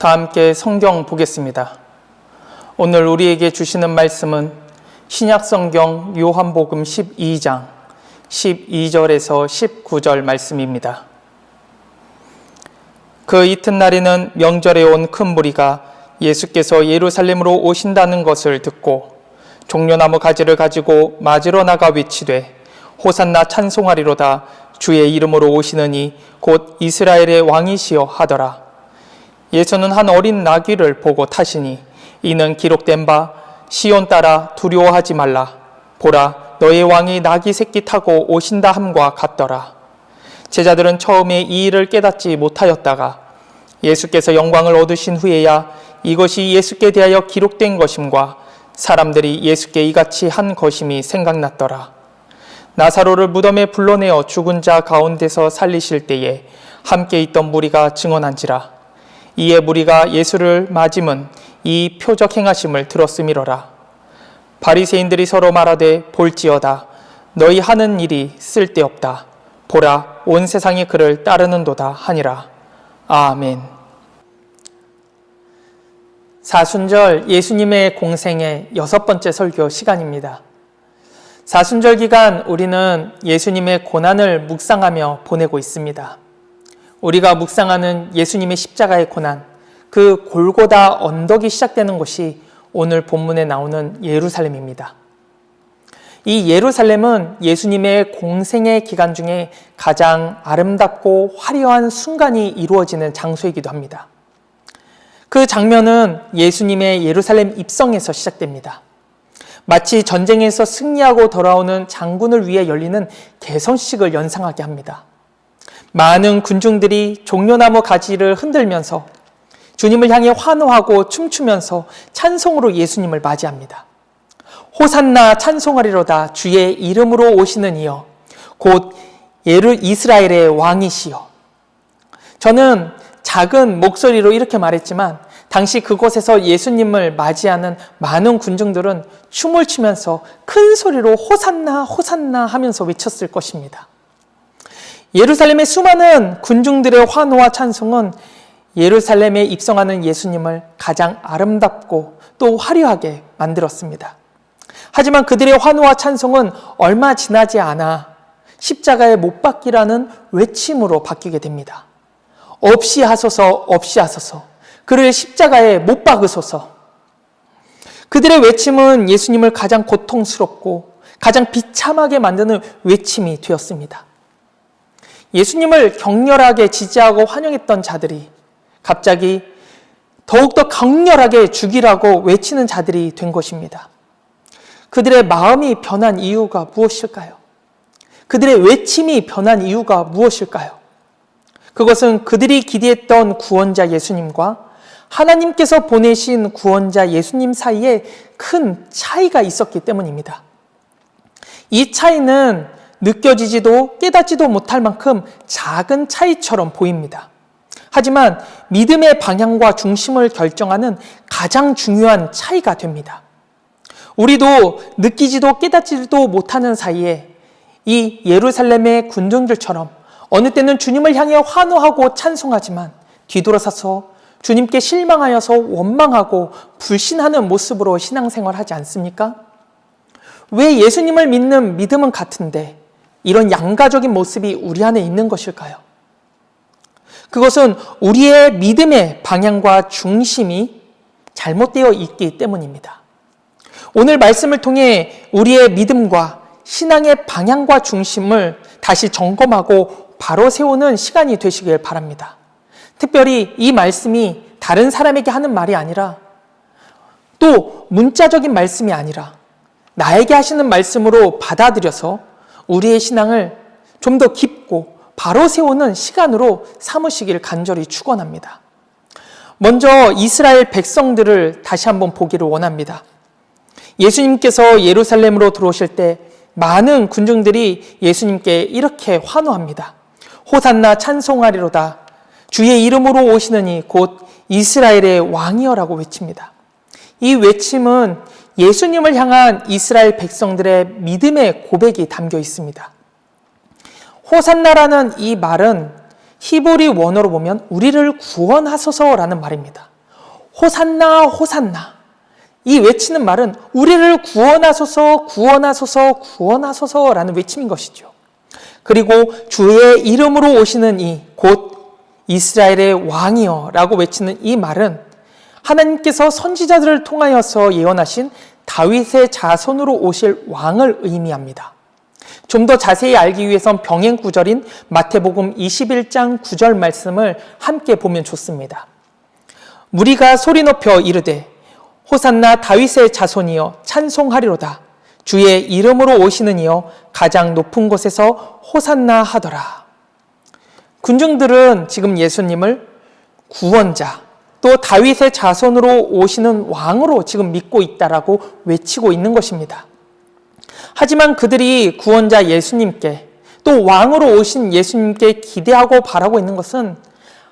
다 함께 성경 보겠습니다. 오늘 우리에게 주시는 말씀은 신약성경 요한복음 12장 12절에서 19절 말씀입니다. 그 이튿날에는 명절에 온 큰 무리가 예수께서 예루살렘으로 오신다는 것을 듣고 종려나무 가지를 가지고 맞으러 나가 외치되 호산나 찬송하리로다 주의 이름으로 오시느니 곧 이스라엘의 왕이시여 하더라. 예수는 한 어린 나귀를 보고 타시니 이는 기록된 바 시온 따라 두려워하지 말라. 보라 너의 왕이 나귀 새끼 타고 오신다 함과 같더라. 제자들은 처음에 이 일을 깨닫지 못하였다가 예수께서 영광을 얻으신 후에야 이것이 예수께 대하여 기록된 것임과 사람들이 예수께 이같이 한 것임이 생각났더라. 나사로를 무덤에 불러내어 죽은 자 가운데서 살리실 때에 함께 있던 무리가 증언한지라. 이에 무리가 예수를 맞음은 이 표적 행하심을 들었음이로라. 바리새인들이 서로 말하되 볼지어다 너희 하는 일이 쓸데없다. 보라 온 세상이 그를 따르는도다 하니라. 아멘. 사순절 예수님의 공생의 6번째 설교 시간입니다. 사순절 기간 우리는 예수님의 고난을 묵상하며 보내고 있습니다. 우리가 묵상하는 예수님의 십자가의 고난, 그 골고다 언덕이 시작되는 곳이 오늘 본문에 나오는 예루살렘입니다. 이 예루살렘은 예수님의 공생의 기간 중에 가장 아름답고 화려한 순간이 이루어지는 장소이기도 합니다. 그 장면은 예수님의 예루살렘 입성에서 시작됩니다. 마치 전쟁에서 승리하고 돌아오는 장군을 위해 열리는 개선식을 연상하게 합니다. 많은 군중들이 종려나무 가지를 흔들면서 주님을 향해 환호하고 춤추면서 찬송으로 예수님을 맞이합니다. 호산나 찬송하리로다 주의 이름으로 오시는 이여 곧 이스라엘의 왕이시여. 저는 작은 목소리로 이렇게 말했지만 당시 그곳에서 예수님을 맞이하는 많은 군중들은 춤을 추면서 큰 소리로 호산나 호산나 하면서 외쳤을 것입니다. 예루살렘의 수많은 군중들의 환호와 찬송은 예루살렘에 입성하는 예수님을 가장 아름답고 또 화려하게 만들었습니다. 하지만 그들의 환호와 찬송은 얼마 지나지 않아 십자가에 못 박기라는 외침으로 바뀌게 됩니다. 없이 하소서 없이 하소서 그를 십자가에 못 박으소서. 그들의 외침은 예수님을 가장 고통스럽고 가장 비참하게 만드는 외침이 되었습니다. 예수님을 격렬하게 지지하고 환영했던 자들이 갑자기 더욱더 강렬하게 죽이라고 외치는 자들이 된 것입니다. 그들의 마음이 변한 이유가 무엇일까요? 그들의 외침이 변한 이유가 무엇일까요? 그것은 그들이 기대했던 구원자 예수님과 하나님께서 보내신 구원자 예수님 사이에 큰 차이가 있었기 때문입니다. 이 차이는 느껴지지도 깨닫지도 못할 만큼 작은 차이처럼 보입니다. 하지만 믿음의 방향과 중심을 결정하는 가장 중요한 차이가 됩니다. 우리도 느끼지도 깨닫지도 못하는 사이에 이 예루살렘의 군중들처럼 어느 때는 주님을 향해 환호하고 찬송하지만 뒤돌아서서 주님께 실망하여서 원망하고 불신하는 모습으로 신앙생활하지 않습니까? 왜 예수님을 믿는 믿음은 같은데 이런 양가적인 모습이 우리 안에 있는 것일까요? 그것은 우리의 믿음의 방향과 중심이 잘못되어 있기 때문입니다. 오늘 말씀을 통해 우리의 믿음과 신앙의 방향과 중심을 다시 점검하고 바로 세우는 시간이 되시길 바랍니다. 특별히 이 말씀이 다른 사람에게 하는 말이 아니라 또 문자적인 말씀이 아니라 나에게 하시는 말씀으로 받아들여서 우리의 신앙을 좀 더 깊고 바로 세우는 시간으로 삼으시길 간절히 축원합니다. 먼저 이스라엘 백성들을 다시 한번 보기를 원합니다. 예수님께서 예루살렘으로 들어오실 때 많은 군중들이 예수님께 이렇게 환호합니다. 호산나 찬송하리로다 주의 이름으로 오시느니 곧 이스라엘의 왕이여라고 외칩니다. 이 외침은 예수님을 향한 이스라엘 백성들의 믿음의 고백이 담겨 있습니다. 호산나라는 이 말은 히브리 원어로 보면 우리를 구원하소서라는 말입니다. 호산나 호산나 이 외치는 말은 우리를 구원하소서 구원하소서 구원하소서라는 외침인 것이죠. 그리고 주의 이름으로 오시는 이 곧 이스라엘의 왕이여 라고 외치는 이 말은 하나님께서 선지자들을 통하여서 예언하신 다윗의 자손으로 오실 왕을 의미합니다. 좀 더 자세히 알기 위해선 병행 구절인 마태복음 21장 9절 말씀을 함께 보면 좋습니다. 무리가 소리 높여 이르되 호산나 다윗의 자손이여 찬송하리로다. 주의 이름으로 오시는 이여 가장 높은 곳에서 호산나 하더라. 군중들은 지금 예수님을 구원자, 또 다윗의 자손으로 오시는 왕으로 지금 믿고 있다라고 외치고 있는 것입니다. 하지만 그들이 구원자 예수님께 또 왕으로 오신 예수님께 기대하고 바라고 있는 것은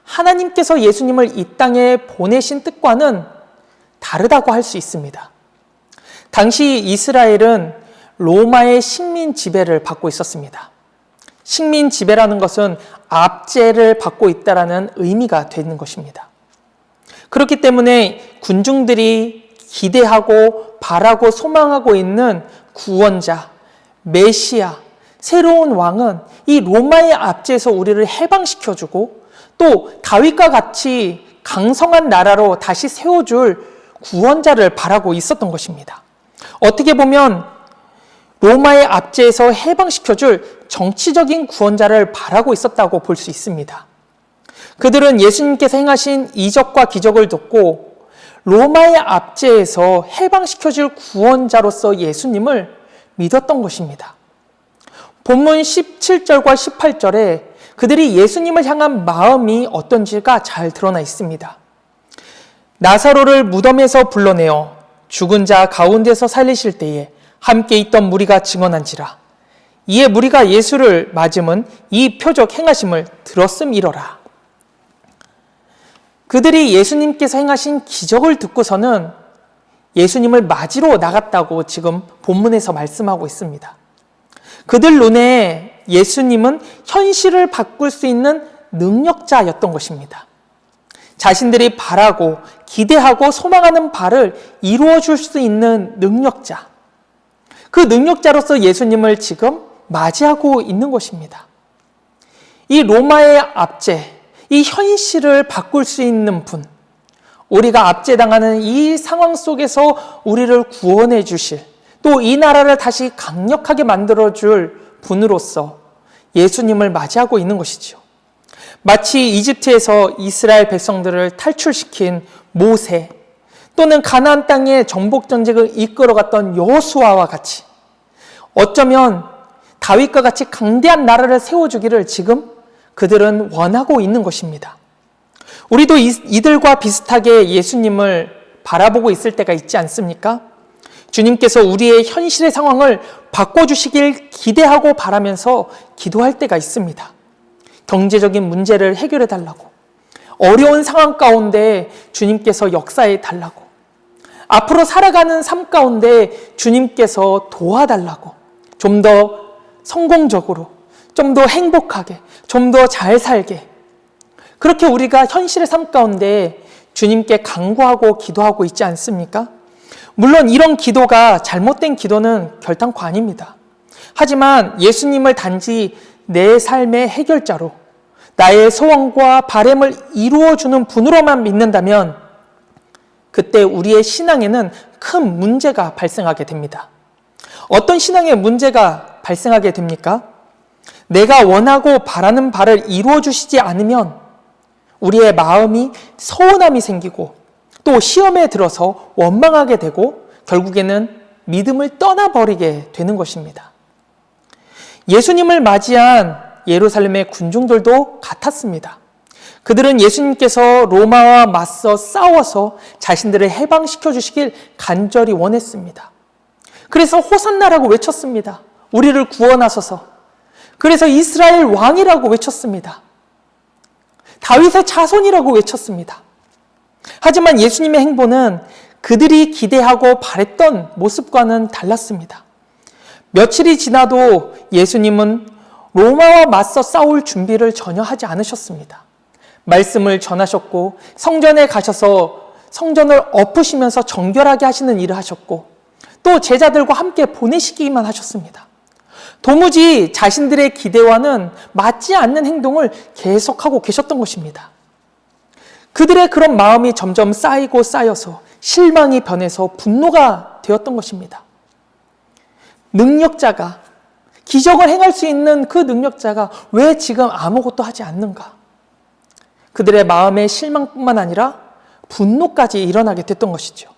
하나님께서 예수님을 이 땅에 보내신 뜻과는 다르다고 할 수 있습니다. 당시 이스라엘은 로마의 식민 지배를 받고 있었습니다. 식민 지배라는 것은 압제를 받고 있다라는 의미가 되는 것입니다. 그렇기 때문에 군중들이 기대하고 바라고 소망하고 있는 구원자, 메시아, 새로운 왕은 이 로마의 압제에서 우리를 해방시켜주고 또 다윗과 같이 강성한 나라로 다시 세워줄 구원자를 바라고 있었던 것입니다. 어떻게 보면 로마의 압제에서 해방시켜줄 정치적인 구원자를 바라고 있었다고 볼 수 있습니다. 그들은 예수님께서 행하신 이적과 기적을 듣고 로마의 압제에서 해방시켜줄 구원자로서 예수님을 믿었던 것입니다. 본문 17절과 18절에 그들이 예수님을 향한 마음이 어떤지가 잘 드러나 있습니다. 나사로를 무덤에서 불러내어 죽은 자 가운데서 살리실 때에 함께 있던 무리가 증언한지라. 이에 무리가 예수를 맞음은 이 표적 행하심을 들었음이러라. 그들이 예수님께서 행하신 기적을 듣고서는 예수님을 맞으러 나갔다고 지금 본문에서 말씀하고 있습니다. 그들 눈에 예수님은 현실을 바꿀 수 있는 능력자였던 것입니다. 자신들이 바라고 기대하고 소망하는 바를 이루어 줄 수 있는 능력자. 그 능력자로서 예수님을 지금 맞이하고 있는 것입니다. 이 로마의 압제, 이 현실을 바꿀 수 있는 분, 우리가 압제당하는 이 상황 속에서 우리를 구원해 주실, 또 이 나라를 다시 강력하게 만들어줄 분으로서 예수님을 맞이하고 있는 것이죠. 마치 이집트에서 이스라엘 백성들을 탈출시킨 모세, 또는 가나안 땅의 정복 전쟁을 이끌어갔던 여호수아와 같이 어쩌면 다윗과 같이 강대한 나라를 세워주기를 지금 그들은 원하고 있는 것입니다. 우리도 이들과 비슷하게 예수님을 바라보고 있을 때가 있지 않습니까? 주님께서 우리의 현실의 상황을 바꿔주시길 기대하고 바라면서 기도할 때가 있습니다. 경제적인 문제를 해결해 달라고, 어려운 상황 가운데 주님께서 역사해 달라고, 앞으로 살아가는 삶 가운데 주님께서 도와달라고, 좀 더 성공적으로, 좀 더 행복하게, 좀 더 잘 살게, 그렇게 우리가 현실의 삶 가운데 주님께 간구하고 기도하고 있지 않습니까? 물론 이런 기도가 잘못된 기도는 결단코 아닙니다. 하지만 예수님을 단지 내 삶의 해결자로, 나의 소원과 바람을 이루어주는 분으로만 믿는다면 그때 우리의 신앙에는 큰 문제가 발생하게 됩니다. 어떤 신앙의 문제가 발생하게 됩니까? 내가 원하고 바라는 바를 이루어주시지 않으면 우리의 마음이 서운함이 생기고 또 시험에 들어서 원망하게 되고 결국에는 믿음을 떠나버리게 되는 것입니다. 예수님을 맞이한 예루살렘의 군중들도 같았습니다. 그들은 예수님께서 로마와 맞서 싸워서 자신들을 해방시켜 주시길 간절히 원했습니다. 그래서 호산나라고 외쳤습니다. 우리를 구원하소서. 그래서 이스라엘 왕이라고 외쳤습니다. 다윗의 자손이라고 외쳤습니다. 하지만 예수님의 행보는 그들이 기대하고 바랬던 모습과는 달랐습니다. 며칠이 지나도 예수님은 로마와 맞서 싸울 준비를 전혀 하지 않으셨습니다. 말씀을 전하셨고 성전에 가셔서 성전을 엎으시면서 정결하게 하시는 일을 하셨고 또 제자들과 함께 보내시기만 하셨습니다. 도무지 자신들의 기대와는 맞지 않는 행동을 계속하고 계셨던 것입니다. 그들의 그런 마음이 점점 쌓이고 쌓여서 실망이 변해서 분노가 되었던 것입니다. 능력자가, 기적을 행할 수 있는 그 능력자가 왜 지금 아무것도 하지 않는가? 그들의 마음의 실망뿐만 아니라 분노까지 일어나게 됐던 것이죠.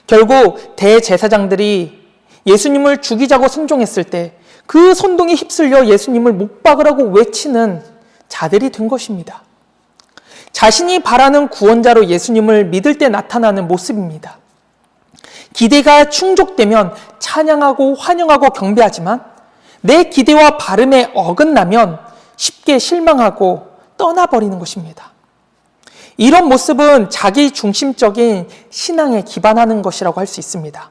결국 대제사장들이 예수님을 죽이자고 선종했을 때 그 선동에 휩쓸려 예수님을 못 박으라고 외치는 자들이 된 것입니다. 자신이 바라는 구원자로 예수님을 믿을 때 나타나는 모습입니다. 기대가 충족되면 찬양하고 환영하고 경배하지만 내 기대와 바람에 어긋나면 쉽게 실망하고 떠나버리는 것입니다. 이런 모습은 자기 중심적인 신앙에 기반하는 것이라고 할 수 있습니다.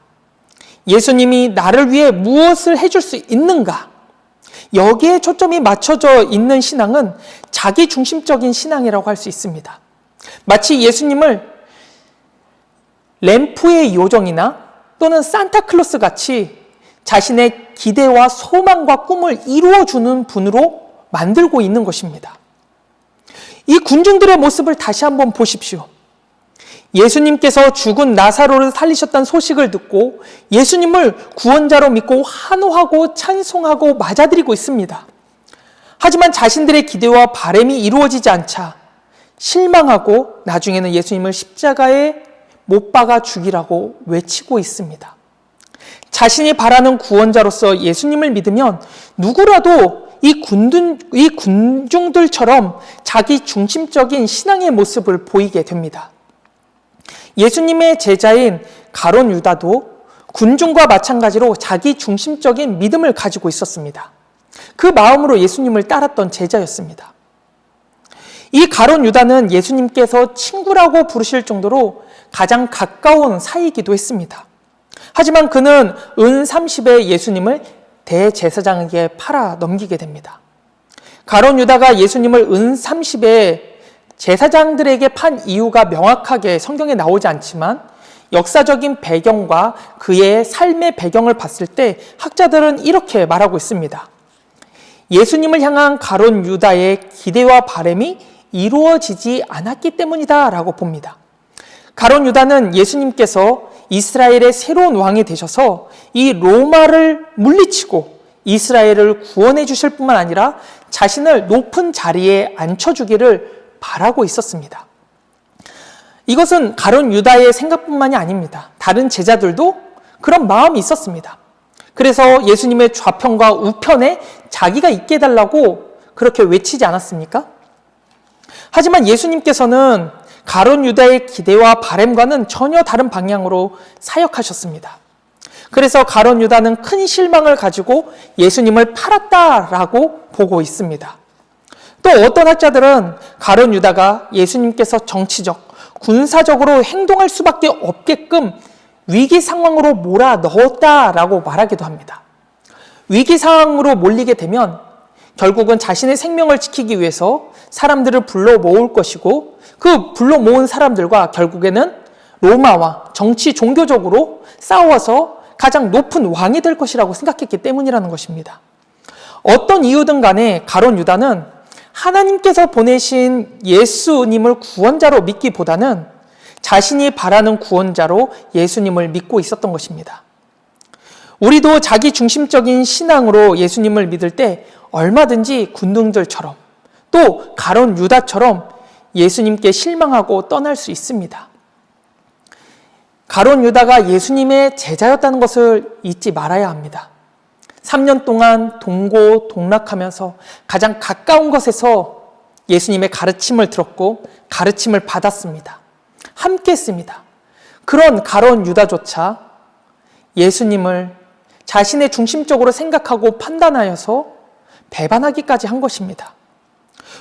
예수님이 나를 위해 무엇을 해줄 수 있는가? 여기에 초점이 맞춰져 있는 신앙은 자기 중심적인 신앙이라고 할 수 있습니다. 마치 예수님을 램프의 요정이나 또는 산타클로스 같이 자신의 기대와 소망과 꿈을 이루어주는 분으로 만들고 있는 것입니다. 이 군중들의 모습을 다시 한번 보십시오. 예수님께서 죽은 나사로를 살리셨다는 소식을 듣고 예수님을 구원자로 믿고 환호하고 찬송하고 맞아들이고 있습니다. 하지만 자신들의 기대와 바람이 이루어지지 않자 실망하고 나중에는 예수님을 십자가에 못 박아 죽이라고 외치고 있습니다. 자신이 바라는 구원자로서 예수님을 믿으면 누구라도 이 군중들처럼 자기 중심적인 신앙의 모습을 보이게 됩니다. 예수님의 제자인 가룟 유다도 군중과 마찬가지로 자기 중심적인 믿음을 가지고 있었습니다. 그 마음으로 예수님을 따랐던 제자였습니다. 이 가룟 유다는 예수님께서 친구라고 부르실 정도로 가장 가까운 사이이기도 했습니다. 하지만 그는 은 30에 예수님을 대제사장에게 팔아 넘기게 됩니다. 가룟 유다가 예수님을 은 30에 제사장들에게 판 이유가 명확하게 성경에 나오지 않지만 역사적인 배경과 그의 삶의 배경을 봤을 때 학자들은 이렇게 말하고 있습니다. 예수님을 향한 가룟 유다의 기대와 바람이 이루어지지 않았기 때문이다 라고 봅니다. 가룟 유다는 예수님께서 이스라엘의 새로운 왕이 되셔서 이 로마를 물리치고 이스라엘을 구원해 주실 뿐만 아니라 자신을 높은 자리에 앉혀주기를 바라고 있었습니다. 이것은 가룟 유다의 생각뿐만이 아닙니다. 다른 제자들도 그런 마음이 있었습니다. 그래서 예수님의 좌편과 우편에 자기가 있게 해달라고 그렇게 외치지 않았습니까? 하지만 예수님께서는 가룟 유다의 기대와 바람과는 전혀 다른 방향으로 사역하셨습니다. 그래서 가룟 유다는 큰 실망을 가지고 예수님을 팔았다라고 보고 있습니다. 또 어떤 학자들은 가룟 유다가 예수님께서 정치적, 군사적으로 행동할 수밖에 없게끔 위기 상황으로 몰아넣었다라고 말하기도 합니다. 위기 상황으로 몰리게 되면 결국은 자신의 생명을 지키기 위해서 사람들을 불러 모을 것이고 그 불러 모은 사람들과 결국에는 로마와 정치, 종교적으로 싸워서 가장 높은 왕이 될 것이라고 생각했기 때문이라는 것입니다. 어떤 이유든 간에 가룟 유다는 하나님께서 보내신 예수님을 구원자로 믿기보다는 자신이 바라는 구원자로 예수님을 믿고 있었던 것입니다. 우리도 자기 중심적인 신앙으로 예수님을 믿을 때 얼마든지 군중들처럼 또 가룟 유다처럼 예수님께 실망하고 떠날 수 있습니다. 가룟 유다가 예수님의 제자였다는 것을 잊지 말아야 합니다. 3년 동안 동고동락하면서 가장 가까운 곳에서 예수님의 가르침을 들었고 가르침을 받았습니다. 함께 했습니다. 그런 가룟 유다조차 예수님을 자신의 중심적으로 생각하고 판단하여서 배반하기까지 한 것입니다.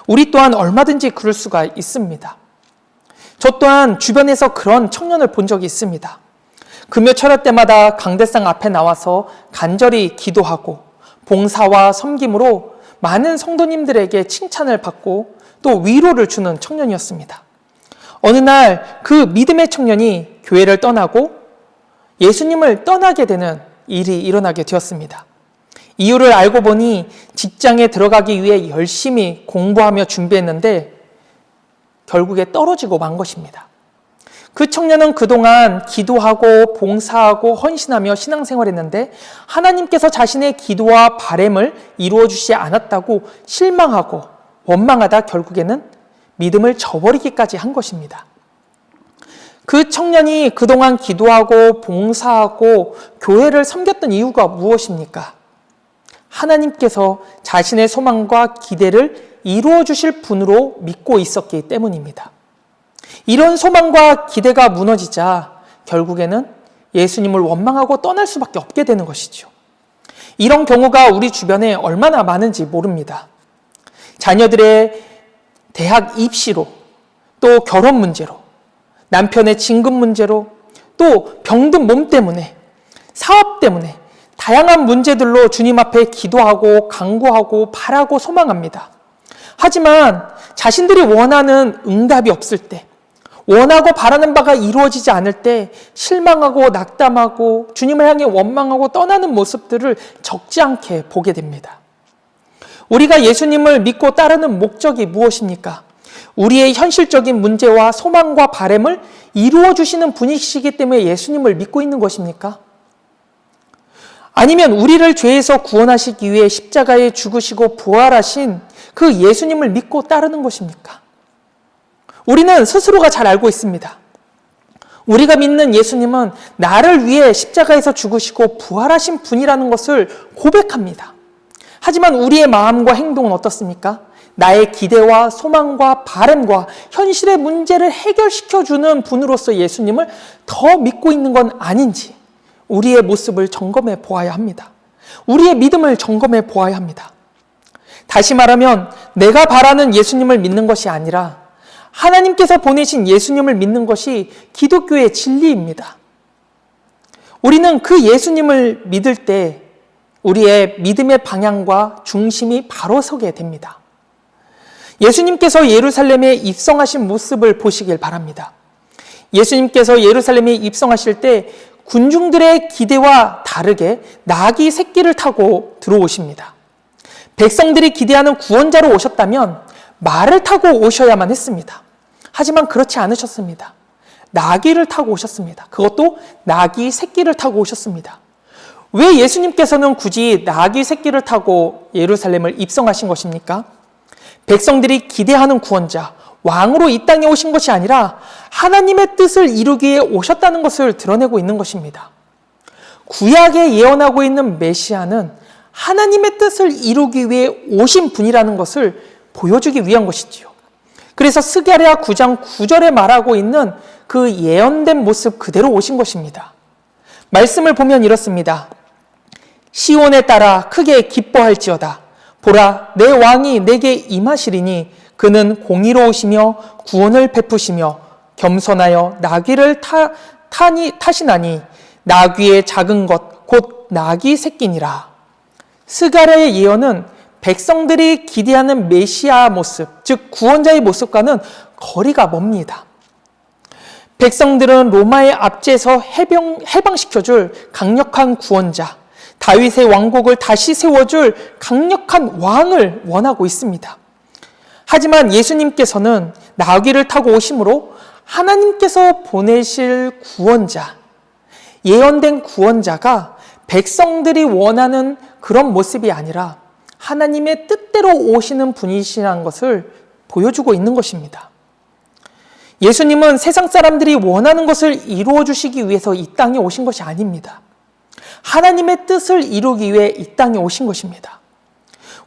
우리 또한 얼마든지 그럴 수가 있습니다. 저 또한 주변에서 그런 청년을 본 적이 있습니다. 금요 철야 때마다 강대상 앞에 나와서 간절히 기도하고 봉사와 섬김으로 많은 성도님들에게 칭찬을 받고 또 위로를 주는 청년이었습니다. 어느 날 그 믿음의 청년이 교회를 떠나고 예수님을 떠나게 되는 일이 일어나게 되었습니다. 이유를 알고 보니 직장에 들어가기 위해 열심히 공부하며 준비했는데 결국에 떨어지고 만 것입니다. 그 청년은 그동안 기도하고 봉사하고 헌신하며 신앙생활했는데 하나님께서 자신의 기도와 바램을 이루어 주시지 않았다고 실망하고 원망하다 결국에는 믿음을 저버리기까지 한 것입니다. 그 청년이 그동안 기도하고 봉사하고 교회를 섬겼던 이유가 무엇입니까? 하나님께서 자신의 소망과 기대를 이루어 주실 분으로 믿고 있었기 때문입니다. 이런 소망과 기대가 무너지자 결국에는 예수님을 원망하고 떠날 수밖에 없게 되는 것이죠. 이런 경우가 우리 주변에 얼마나 많은지 모릅니다. 자녀들의 대학 입시로, 또 결혼 문제로, 남편의 진급 문제로, 또 병든 몸 때문에, 사업 때문에 다양한 문제들로 주님 앞에 기도하고 간구하고 바라고 소망합니다. 하지만 자신들이 원하는 응답이 없을 때, 원하고 바라는 바가 이루어지지 않을 때 실망하고 낙담하고 주님을 향해 원망하고 떠나는 모습들을 적지 않게 보게 됩니다. 우리가 예수님을 믿고 따르는 목적이 무엇입니까? 우리의 현실적인 문제와 소망과 바램을 이루어 주시는 분이시기 때문에 예수님을 믿고 있는 것입니까? 아니면 우리를 죄에서 구원하시기 위해 십자가에 죽으시고 부활하신 그 예수님을 믿고 따르는 것입니까? 우리는 스스로가 잘 알고 있습니다. 우리가 믿는 예수님은 나를 위해 십자가에서 죽으시고 부활하신 분이라는 것을 고백합니다. 하지만 우리의 마음과 행동은 어떻습니까? 나의 기대와 소망과 바램과 현실의 문제를 해결시켜주는 분으로서 예수님을 더 믿고 있는 건 아닌지 우리의 모습을 점검해 보아야 합니다. 우리의 믿음을 점검해 보아야 합니다. 다시 말하면 내가 바라는 예수님을 믿는 것이 아니라 하나님께서 보내신 예수님을 믿는 것이 기독교의 진리입니다. 우리는 그 예수님을 믿을 때 우리의 믿음의 방향과 중심이 바로 서게 됩니다. 예수님께서 예루살렘에 입성하신 모습을 보시길 바랍니다. 예수님께서 예루살렘에 입성하실 때 군중들의 기대와 다르게 나귀 새끼를 타고 들어오십니다. 백성들이 기대하는 구원자로 오셨다면 말을 타고 오셔야만 했습니다. 하지만 그렇지 않으셨습니다. 나귀를 타고 오셨습니다. 그것도 나귀 새끼를 타고 오셨습니다. 왜 예수님께서는 굳이 나귀 새끼를 타고 예루살렘을 입성하신 것입니까? 백성들이 기대하는 구원자, 왕으로 이 땅에 오신 것이 아니라 하나님의 뜻을 이루기 위해 오셨다는 것을 드러내고 있는 것입니다. 구약에 예언하고 있는 메시아는 하나님의 뜻을 이루기 위해 오신 분이라는 것을 보여주기 위한 것이지요. 그래서 스가랴 9장 9절에 말하고 있는 그 예언된 모습 그대로 오신 것입니다. 말씀을 보면 이렇습니다. 시온에 따라 크게 기뻐할지어다. 보라, 내 왕이 내게 임하시리니 그는 공의로우시며 구원을 베푸시며 겸손하여 나귀를 타시나니 나귀의 작은 것 곧 나귀 새끼니라. 스가랴의 예언은 백성들이 기대하는 메시아 모습, 즉 구원자의 모습과는 거리가 멉니다. 백성들은 로마의 압제에서 해방시켜줄 강력한 구원자, 다윗의 왕국을 다시 세워줄 강력한 왕을 원하고 있습니다. 하지만 예수님께서는 나귀를 타고 오심으로 하나님께서 보내실 구원자, 예언된 구원자가 백성들이 원하는 그런 모습이 아니라 하나님의 뜻대로 오시는 분이시라는 것을 보여주고 있는 것입니다. 예수님은 세상 사람들이 원하는 것을 이루어 주시기 위해서 이 땅에 오신 것이 아닙니다. 하나님의 뜻을 이루기 위해 이 땅에 오신 것입니다.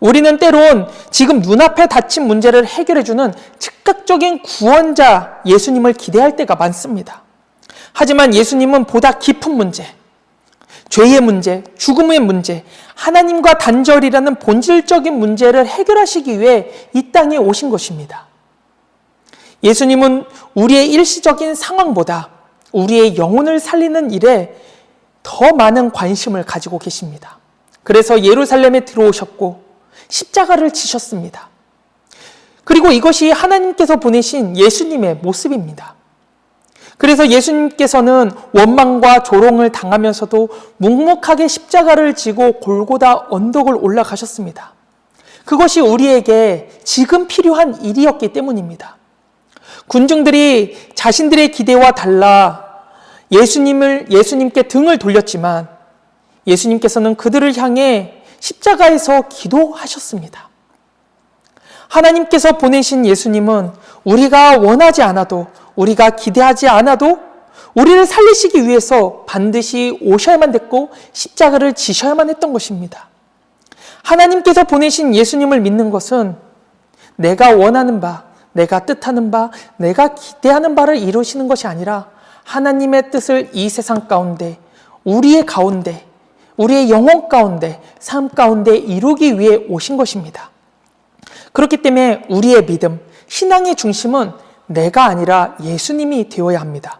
우리는 때론 지금 눈앞에 닥친 문제를 해결해주는 즉각적인 구원자 예수님을 기대할 때가 많습니다. 하지만 예수님은 보다 깊은 문제, 죄의 문제, 죽음의 문제, 하나님과 단절이라는 본질적인 문제를 해결하시기 위해 이 땅에 오신 것입니다. 예수님은 우리의 일시적인 상황보다 우리의 영혼을 살리는 일에 더 많은 관심을 가지고 계십니다. 그래서 예루살렘에 들어오셨고 십자가를 지셨습니다. 그리고 이것이 하나님께서 보내신 예수님의 모습입니다. 그래서 예수님께서는 원망과 조롱을 당하면서도 묵묵하게 십자가를 지고 골고다 언덕을 올라가셨습니다. 그것이 우리에게 지금 필요한 일이었기 때문입니다. 군중들이 자신들의 기대와 달라 예수님께 등을 돌렸지만 예수님께서는 그들을 향해 십자가에서 기도하셨습니다. 하나님께서 보내신 예수님은 우리가 원하지 않아도, 우리가 기대하지 않아도 우리를 살리시기 위해서 반드시 오셔야만 됐고 십자가를 지셔야만 했던 것입니다. 하나님께서 보내신 예수님을 믿는 것은 내가 원하는 바, 내가 뜻하는 바, 내가 기대하는 바를 이루시는 것이 아니라 하나님의 뜻을 이 세상 가운데, 우리의 가운데, 우리의 영혼 가운데, 삶 가운데 이루기 위해 오신 것입니다. 그렇기 때문에 우리의 믿음, 신앙의 중심은 내가 아니라 예수님이 되어야 합니다.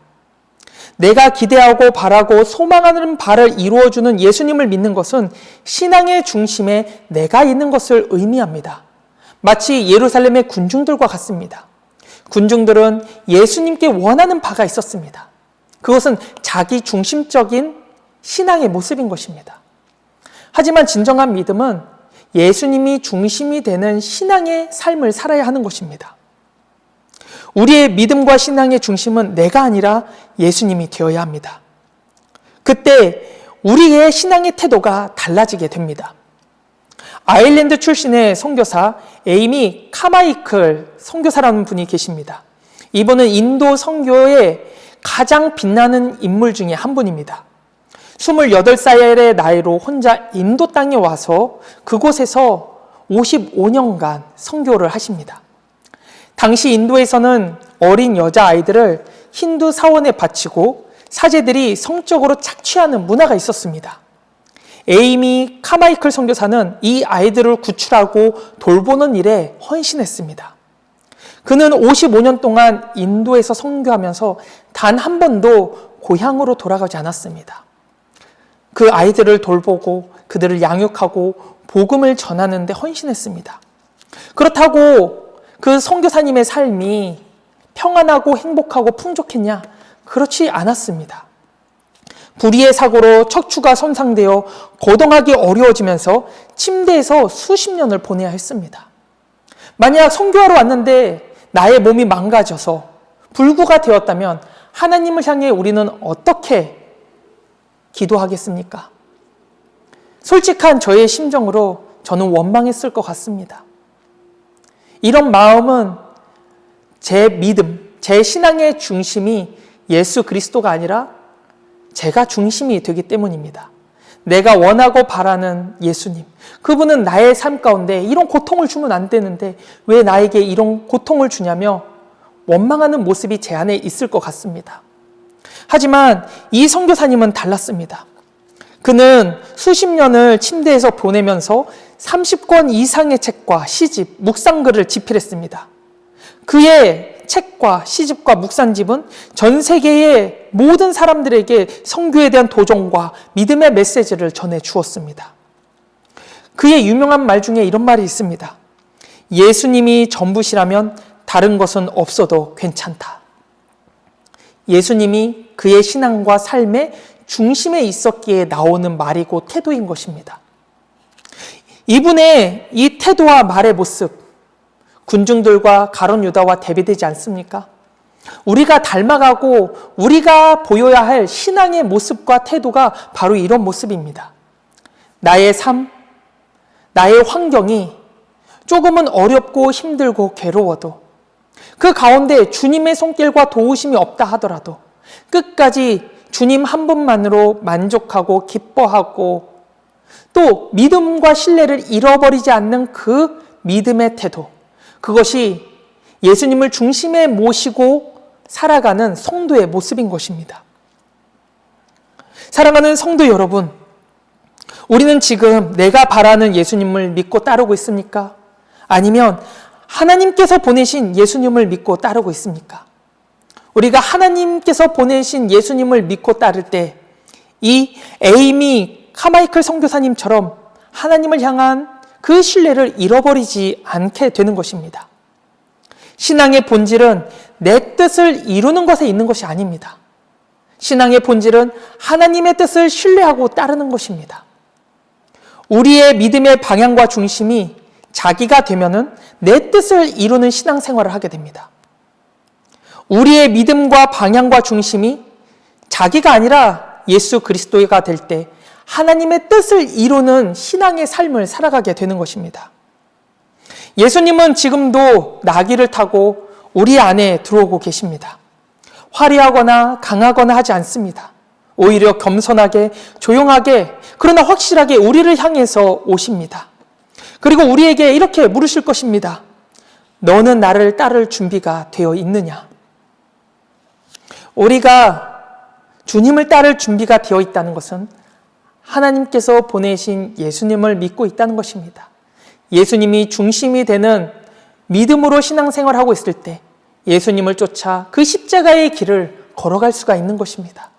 내가 기대하고 바라고 소망하는 바를 이루어주는 예수님을 믿는 것은 신앙의 중심에 내가 있는 것을 의미합니다. 마치 예루살렘의 군중들과 같습니다. 군중들은 예수님께 원하는 바가 있었습니다. 그것은 자기 중심적인 신앙의 모습인 것입니다. 하지만 진정한 믿음은 예수님이 중심이 되는 신앙의 삶을 살아야 하는 것입니다. 우리의 믿음과 신앙의 중심은 내가 아니라 예수님이 되어야 합니다. 그때 우리의 신앙의 태도가 달라지게 됩니다. 아일랜드 출신의 선교사 에이미 카마이클 선교사라는 분이 계십니다. 이분은 인도 선교의 가장 빛나는 인물 중에 한 분입니다. 28살의 나이로 혼자 인도 땅에 와서 그곳에서 55년간 선교를 하십니다. 당시 인도에서는 어린 여자아이들을 힌두 사원에 바치고 사제들이 성적으로 착취하는 문화가 있었습니다. 에이미 카마이클 선교사는 이 아이들을 구출하고 돌보는 일에 헌신했습니다. 그는 55년 동안 인도에서 선교하면서 단 한 번도 고향으로 돌아가지 않았습니다. 그 아이들을 돌보고 그들을 양육하고 복음을 전하는 데 헌신했습니다. 그렇다고 그 선교사님의 삶이 평안하고 행복하고 풍족했냐? 그렇지 않았습니다. 불의의 사고로 척추가 손상되어 거동하기 어려워지면서 침대에서 수십 년을 보내야 했습니다. 만약 선교하러 왔는데 나의 몸이 망가져서 불구가 되었다면 하나님을 향해 우리는 어떻게 기도하겠습니까? 솔직한 저의 심정으로 저는 원망했을 것 같습니다. 이런 마음은 제 믿음, 제 신앙의 중심이 예수 그리스도가 아니라 제가 중심이 되기 때문입니다. 내가 원하고 바라는 예수님, 그분은 나의 삶 가운데 이런 고통을 주면 안 되는데 왜 나에게 이런 고통을 주냐며 원망하는 모습이 제 안에 있을 것 같습니다. 하지만 이 선교사님은 달랐습니다. 그는 수십 년을 침대에서 보내면서 30권 이상의 책과 시집, 묵상글을 집필했습니다. 그의 책과 시집과 묵상집은 전 세계의 모든 사람들에게 선교에 대한 도전과 믿음의 메시지를 전해 주었습니다. 그의 유명한 말 중에 이런 말이 있습니다. 예수님이 전부시라면 다른 것은 없어도 괜찮다. 예수님이 그의 신앙과 삶의 중심에 있었기에 나오는 말이고 태도인 것입니다. 이분의 이 태도와 말의 모습, 군중들과 가룟 유다와 대비되지 않습니까? 우리가 닮아가고 우리가 보여야 할 신앙의 모습과 태도가 바로 이런 모습입니다. 나의 삶, 나의 환경이 조금은 어렵고 힘들고 괴로워도 그 가운데 주님의 손길과 도우심이 없다 하더라도 끝까지 주님 한 분만으로 만족하고 기뻐하고 또 믿음과 신뢰를 잃어버리지 않는 그 믿음의 태도, 그것이 예수님을 중심에 모시고 살아가는 성도의 모습인 것입니다. 사랑하는 성도 여러분, 우리는 지금 내가 바라는 예수님을 믿고 따르고 있습니까? 아니면 하나님께서 보내신 예수님을 믿고 따르고 있습니까? 우리가 하나님께서 보내신 예수님을 믿고 따를 때 이 에이미 카마이클 선교사님처럼 하나님을 향한 그 신뢰를 잃어버리지 않게 되는 것입니다. 신앙의 본질은 내 뜻을 이루는 것에 있는 것이 아닙니다. 신앙의 본질은 하나님의 뜻을 신뢰하고 따르는 것입니다. 우리의 믿음의 방향과 중심이 자기가 되면은 내 뜻을 이루는 신앙생활을 하게 됩니다. 우리의 믿음과 방향과 중심이 자기가 아니라 예수 그리스도가 될 때 하나님의 뜻을 이루는 신앙의 삶을 살아가게 되는 것입니다. 예수님은 지금도 나귀를 타고 우리 안에 들어오고 계십니다. 화려하거나 강하거나 하지 않습니다. 오히려 겸손하게, 조용하게, 그러나 확실하게 우리를 향해서 오십니다. 그리고 우리에게 이렇게 물으실 것입니다. 너는 나를 따를 준비가 되어 있느냐? 우리가 주님을 따를 준비가 되어 있다는 것은 하나님께서 보내신 예수님을 믿고 있다는 것입니다. 예수님이 중심이 되는 믿음으로 신앙생활을 하고 있을 때 예수님을 쫓아 그 십자가의 길을 걸어갈 수가 있는 것입니다.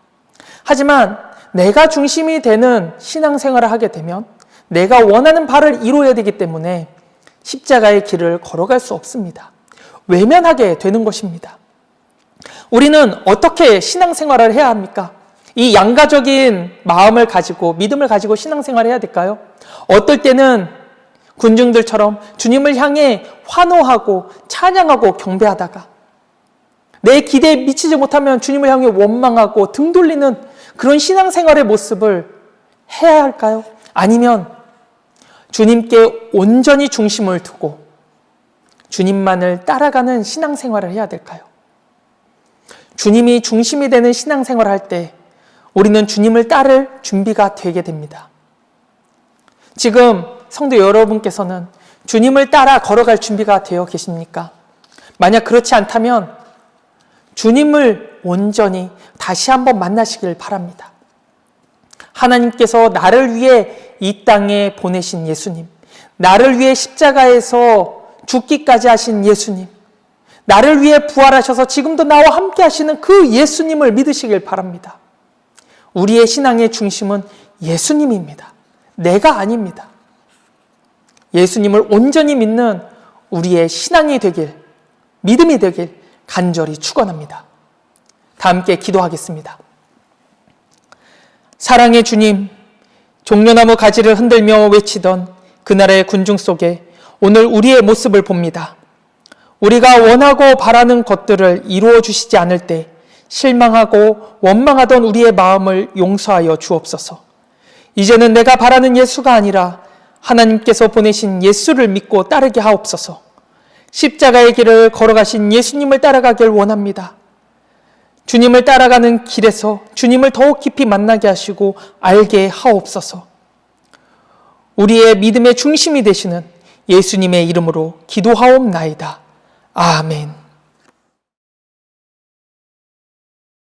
하지만 내가 중심이 되는 신앙생활을 하게 되면 내가 원하는 바를 이루어야 되기 때문에 십자가의 길을 걸어갈 수 없습니다. 외면하게 되는 것입니다. 우리는 어떻게 신앙생활을 해야 합니까? 이 양가적인 마음을 가지고 믿음을 가지고 신앙생활을 해야 될까요? 어떨 때는 군중들처럼 주님을 향해 환호하고 찬양하고 경배하다가 내 기대에 미치지 못하면 주님을 향해 원망하고 등 돌리는 그런 신앙생활의 모습을 해야 할까요? 아니면 주님께 온전히 중심을 두고 주님만을 따라가는 신앙생활을 해야 될까요? 주님이 중심이 되는 신앙생활을 할 때 우리는 주님을 따를 준비가 되게 됩니다. 지금 성도 여러분께서는 주님을 따라 걸어갈 준비가 되어 계십니까? 만약 그렇지 않다면 주님을 온전히 다시 한번 만나시길 바랍니다. 하나님께서 나를 위해 이 땅에 보내신 예수님, 나를 위해 십자가에서 죽기까지 하신 예수님, 나를 위해 부활하셔서 지금도 나와 함께 하시는 그 예수님을 믿으시길 바랍니다. 우리의 신앙의 중심은 예수님입니다. 내가 아닙니다. 예수님을 온전히 믿는 우리의 신앙이 되길, 믿음이 되길 간절히 축원합니다. 다 함께 기도하겠습니다. 사랑의 주님, 종려나무 가지를 흔들며 외치던 그날의 군중 속에 오늘 우리의 모습을 봅니다. 우리가 원하고 바라는 것들을 이루어 주시지 않을 때 실망하고 원망하던 우리의 마음을 용서하여 주옵소서. 이제는 내가 바라는 예수가 아니라 하나님께서 보내신 예수를 믿고 따르게 하옵소서. 십자가의 길을 걸어가신 예수님을 따라가길 원합니다. 주님을 따라가는 길에서 주님을 더욱 깊이 만나게 하시고 알게 하옵소서. 우리의 믿음의 중심이 되시는 예수님의 이름으로 기도하옵나이다. 아멘.